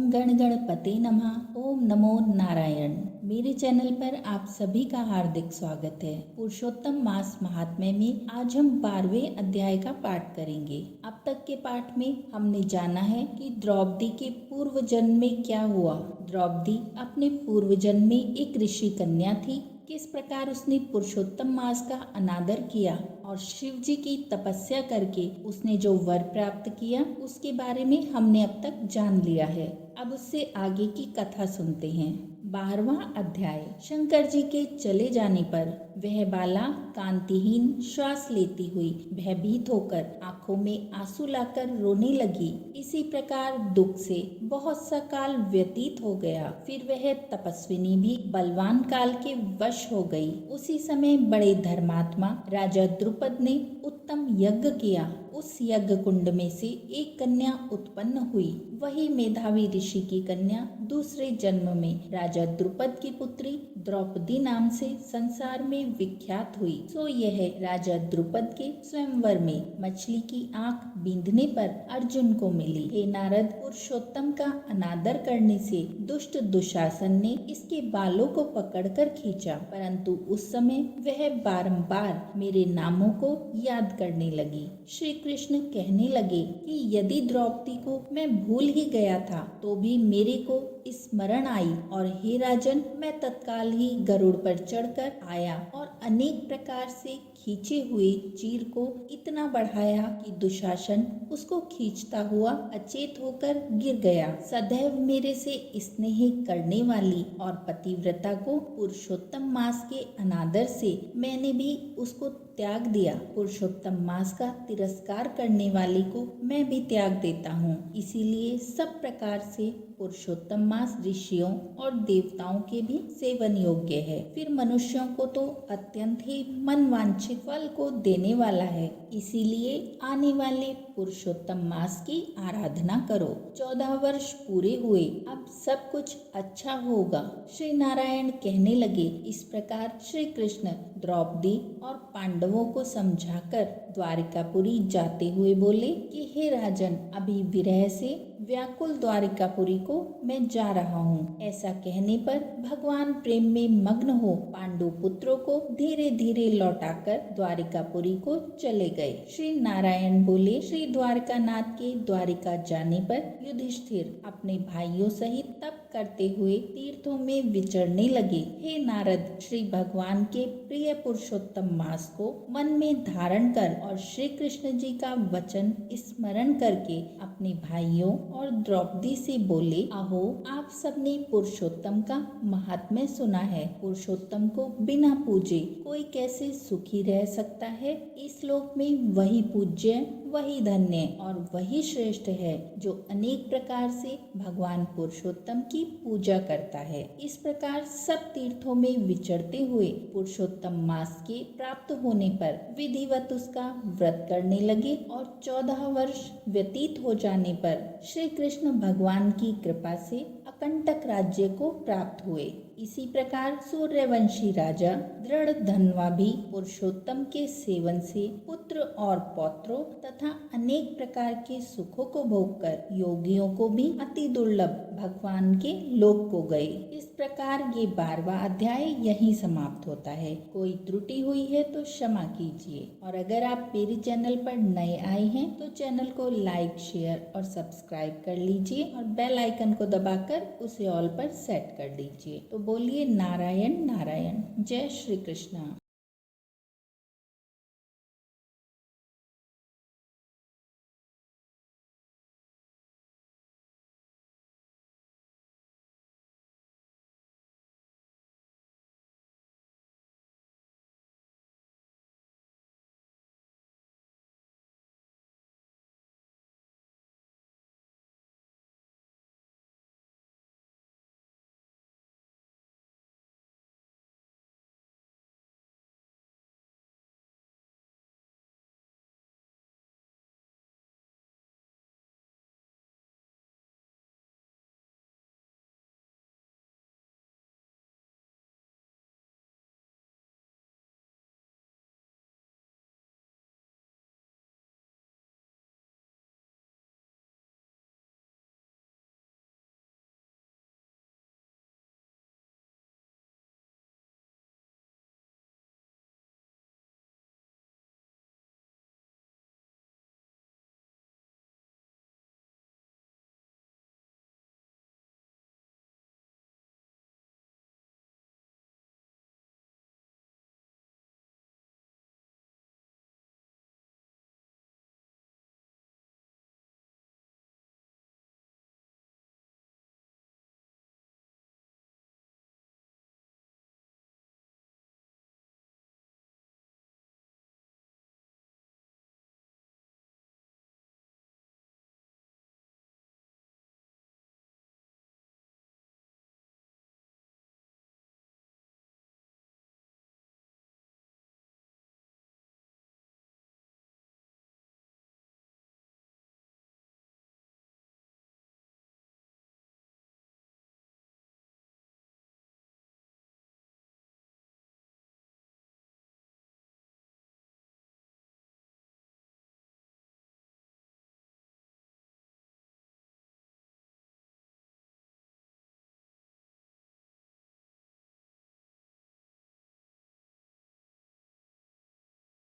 ओम गण गणपते नमः। ओम नमो नारायण। मेरे चैनल पर आप सभी का हार्दिक स्वागत है। पुरुषोत्तम मास महात्म्य में आज हम 12वें अध्याय का पाठ करेंगे। अब तक के पाठ में हमने जाना है कि द्रौपदी के पूर्व जन्म में क्या हुआ। द्रौपदी अपने पूर्व जन्म में एक ऋषि कन्या थी। किस प्रकार उसने पुरुषोत्तम मास का अनादर किया और शिव जी की तपस्या करके उसने जो वर प्राप्त किया उसके बारे में हमने अब तक जान लिया है। अब उससे आगे की कथा सुनते हैं। 12वां अध्याय। शंकर जी के चले जाने पर वह बाला कांतिहीन श्वास लेती हुई भयभीत होकर आंखों में आंसू लाकर रोने लगी। इसी प्रकार दुख से बहुत सा काल व्यतीत हो गया। फिर वह तपस्विनी भी बलवान काल के वश हो गई। उसी समय बड़े धर्मात्मा राजा द्रुपद ने उत्तम यज्ञ किया। उस यज्ञ कुंड में से एक कन्या उत्पन्न हुई। वही मेधावी ऋषि की कन्या दूसरे जन्म में राजा द्रुपद की पुत्री द्रौपदी नाम से संसार में विख्यात हुई। सो यह राजा द्रुपद के स्वयंवर में मछली की आंख बींधने पर अर्जुन को मिली। हे नारद, पुरुषोत्तम का अनादर करने से दुष्ट दुशासन ने इसके बालों को पकड़कर खींचा, परंतु उस समय वह बारंबार मेरे नामों को याद करने लगी। श्री कृष्ण कहने लगे कि यदि द्रौपदी को मैं भूल ही गया था तो भी मेरे को स्मरण आई, और हे राजन, मैं तत्काल ही गरुड़ पर चढ़कर आया और अनेक प्रकार से खींचे हुए चीर को इतना बढ़ाया कि दुशासन उसको खींचता हुआ अचेत होकर गिर गया। सदैव मेरे से स्नेह करने वाली और पतिव्रता को पुरुषोत्तम मास के अनादर से मैंने भी उसको त्याग दिया। पुरुषोत्तम मास का तिरस्कार करने वाले को मैं भी त्याग देता हूँ। इसीलिए सब प्रकार से पुरुषोत्तम मास ऋषियों और देवताओं के भी सेवन योग्य है। फिर मनुष्यों को तो अत्यंत ही मन वांछित फल को देने वाला है। इसीलिए आने वाले पुरुषोत्तम मास की आराधना करो। 14 वर्ष पूरे हुए, अब सब कुछ अच्छा होगा। श्री नारायण कहने लगे। इस प्रकार श्री कृष्ण द्रौपदी और पांडवों को समझाकर द्वारिकापुरी जाते हुए बोले कि हे राजन, अभी विरह से व्याकुल द्वारिकापुरी को मैं जा रहा हूँ। ऐसा कहने पर भगवान प्रेम में मग्न हो पांडु पुत्रों को धीरे धीरे लौटाकर द्वारिकापुरी को चले गए। श्री नारायण बोले। श्री द्वारकानाथ के द्वारिका जाने पर युधिष्ठिर अपने भाइयों सहित तप करते हुए तीर्थों में विचरने लगे। हे नारद, श्री भगवान के प्रिय पुरुषोत्तम मास को मन में धारण कर और श्री कृष्ण जी का वचन स्मरण करके अपने भाइयों और द्रौपदी से बोले, अहो, आप सबने पुरुषोत्तम का महात्म्य सुना है। पुरुषोत्तम को बिना पूजे कोई कैसे सुखी रह सकता है। इस लोक में वही पूज्य, वही धन्य और वही श्रेष्ठ है जो अनेक प्रकार से भगवान पुरुषोत्तम की पूजा करता है। इस प्रकार सब तीर्थों में विचरते हुए पुरुषोत्तम मास के प्राप्त होने पर विधिवत उसका व्रत करने लगे और 14 वर्ष व्यतीत हो जाने पर श्री कृष्ण भगवान की कृपा से अकंटक राज्य को प्राप्त हुए। इसी प्रकार सूर्यवंशी राजा दृढ़ धनवा भी पुरुषोत्तम के सेवन से पुत्र और पौत्रों तथा अनेक प्रकार के सुखों को भोगकर योगियों को भी अति दुर्लभ भगवान के लोक को गए। इस प्रकार ये 12वां अध्याय यहीं समाप्त होता है। कोई त्रुटि हुई है तो क्षमा कीजिए, और अगर आप मेरे चैनल पर नए आए हैं तो चैनल को लाइक, शेयर और सब्सक्राइब कर लीजिए और बेल आइकन को दबाकर उसे ऑल पर सेट कर दीजिए। तो बोलिए नारायण नारायण। जय श्री कृष्ण।